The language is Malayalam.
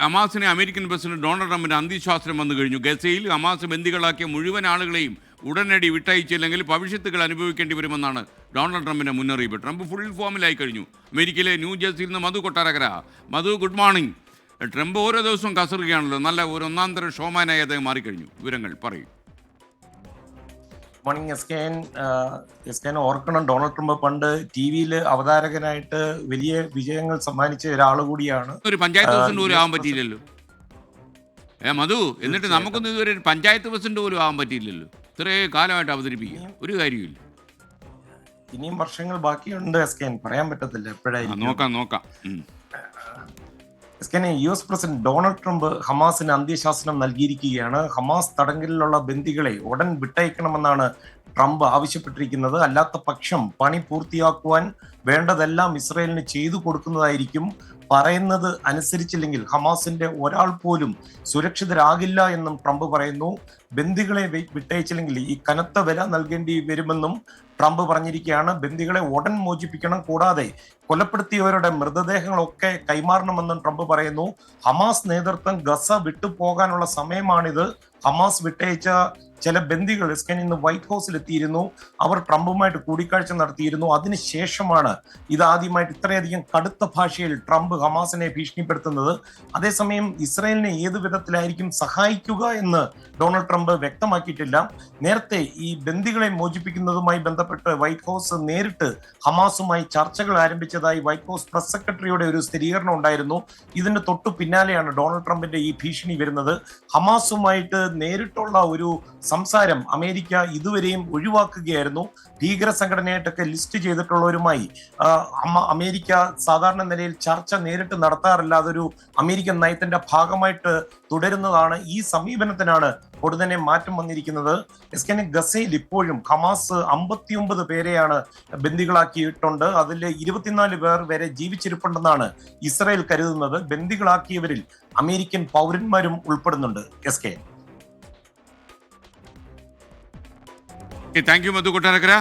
ഹമാസിനെ അമേരിക്കൻ പ്രസിഡന്റ് ഡൊണാൾഡ് ട്രംപിന്റെ അന്ത്യശാസ്ത്രം വന്നു കഴിഞ്ഞു. ഗസയിൽ ഹമാസ് ബന്ദികളാക്കിയ മുഴുവൻ ആളുകളെയും ഉടനടി വിട്ടയച്ചില്ലെങ്കിൽ ഭവിഷ്യത്തുകൾ അനുഭവിക്കേണ്ടി വരുമെന്നാണ് ഡൊണാൾഡ് ട്രംപിന്റെ മുന്നറിയിപ്പ്. ട്രംപ് ഫുൾ ഫോമിലായി കഴിഞ്ഞു. അമേരിക്കയിലെ ന്യൂജേഴ്സിയിൽ നിന്ന് മധു കൊട്ടാരക്കര. മധു, ഗുഡ് മോർണിംഗ്. ട്രംപ് ഓരോ ദിവസവും കസറുകയാണല്ലോ. നല്ല ഒരു ഒന്നാന്തര ഷോമാനായി അദ്ദേഹം മാറിക്കഴിഞ്ഞു. വിവരങ്ങൾ പറയും. മോർണിംഗ് എസ് കെ ഓർക്കണം, ഡൊണാൾഡ് ട്രംപ് പണ്ട് ടി വിയിൽ അവതാരകനായിട്ട് വലിയ വിജയങ്ങൾ സമ്മാനിച്ച ഒരാൾ കൂടിയാണ്. ഒരു പഞ്ചായത്ത് പ്രസിഡന്റ് പോലും ആവാൻ പറ്റിയില്ലല്ലോ മധു. എന്നിട്ട് നമുക്കൊന്നും ഇതുവരെ ഒരു പഞ്ചായത്ത് പ്രസിഡന്റ് പോലും ആവാൻ പറ്റിയില്ലല്ലോ. ഇത്രയും കാലമായിട്ട് അവതരിപ്പിക്കുക ഒരു കാര്യമില്ല. ഇനിയും വർഷങ്ങൾ ബാക്കിയുണ്ട് എസ് കെ, പറയാൻ പറ്റത്തില്ല എപ്പോഴായിരിക്കും. നോക്കാം. US പ്രസിഡന്റ് ഡൊണാൾഡ് ട്രംപ് ഹമാസിന് അന്ത്യശാസനം നൽകിയിരിക്കുകയാണ്. ഹമാസ് തടങ്കലിലുള്ള ബന്ദികളെ ഉടൻ വിട്ടയക്കണമെന്നാണ് ട്രംപ് ആവശ്യപ്പെട്ടിരിക്കുന്നത്. അല്ലാത്ത പക്ഷം പണി പൂർത്തിയാക്കുവാൻ വേണ്ടതെല്ലാം ഇസ്രയേലിന് ചെയ്തു കൊടുക്കുന്നതായിരിക്കും. പറയുന്നത് അനുസരിച്ചില്ലെങ്കിൽ ഹമാസിന്റെ ഒരാൾ പോലും സുരക്ഷിതരാകില്ല എന്നും ട്രംപ് പറയുന്നു. ബന്ദികളെ വിട്ടയച്ചില്ലെങ്കിൽ ഈ കനത്ത വില നൽകേണ്ടി വരുമെന്നും ട്രംപ് പറഞ്ഞിരിക്കുകയാണ്. ബന്ദികളെ ഉടൻ മോചിപ്പിക്കണം, കൂടാതെ കൊലപ്പെടുത്തിയവരുടെ മൃതദേഹങ്ങളൊക്കെ കൈമാറണമെന്നും ട്രംപ് പറയുന്നു. ഹമാസ് നേതൃത്വം ഗസ വിട്ടുപോകാനുള്ള സമയമാണിത്. ഹമാസ് വിട്ടയച്ച ചില ബന്ദികൾ ഇന്ന് വൈറ്റ് ഹൗസിൽ എത്തിയിരുന്നു. അവർ ട്രംപുമായിട്ട് കൂടിക്കാഴ്ച നടത്തിയിരുന്നു. അതിനുശേഷമാണ് ഇതാദ്യമായിട്ട് ഇത്രയധികം കടുത്ത ഭാഷയിൽ ട്രംപ് ഹമാസിനെ ഭീഷണിപ്പെടുത്തുന്നത്. അതേസമയം ഇസ്രായേലിനെ ഏത് വിധത്തിലായിരിക്കും സഹായിക്കുക എന്ന് ഡൊണാൾഡ് ട്രംപ് വ്യക്തമാക്കിയിട്ടില്ല. നേരത്തെ ഈ ബന്ദികളെ മോചിപ്പിക്കുന്നതുമായി ബന്ധപ്പെട്ട് വൈറ്റ് ഹൗസ് നേരിട്ട് ഹമാസുമായി ചർച്ചകൾ ആരംഭിച്ചതായി വൈറ്റ് ഹൗസ് പ്രസ് സെക്രട്ടറിയുടെ ഒരു സ്ഥിരീകരണം ഉണ്ടായിരുന്നു. ഇതിന് തൊട്ടു പിന്നാലെയാണ് ഡൊണാൾഡ് ട്രംപിന്റെ ഈ ഭീഷണി വരുന്നത്. ഹമാസുമായിട്ട് നേരിട്ടുള്ള ഒരു സംസാരം അമേരിക്ക ഇതുവരെയും ഒഴിവാക്കുകയായിരുന്നു. ഭീകര സംഘടനയായിട്ടൊക്കെ ലിസ്റ്റ് ചെയ്തിട്ടുള്ളവരുമായി അമേരിക്ക സാധാരണ നിലയിൽ ചർച്ച നേരിട്ട് നടത്താറില്ല. അതൊരു അമേരിക്കൻ നയത്തിന്റെ ഭാഗമായിട്ട് തുടരുന്നതാണ്. ഈ സമീപനത്തിനാണ് ഉടനെ മാറ്റം വന്നിരിക്കുന്നത്. ഗസയിൽ ഇപ്പോഴും ഹമാസ് 59 പേരെയാണ് ബന്ദികളാക്കിയിട്ടുണ്ട്. അതിൽ 24 പേർ വരെ ജീവിച്ചിരിപ്പുണ്ടെന്നാണ് ഇസ്രായേൽ കരുതുന്നത്. ബന്ദികളാക്കിയവരിൽ അമേരിക്കൻ പൗരന്മാരും ഉൾപ്പെടുന്നുണ്ട്. Thank you Madhu Kottarakkara.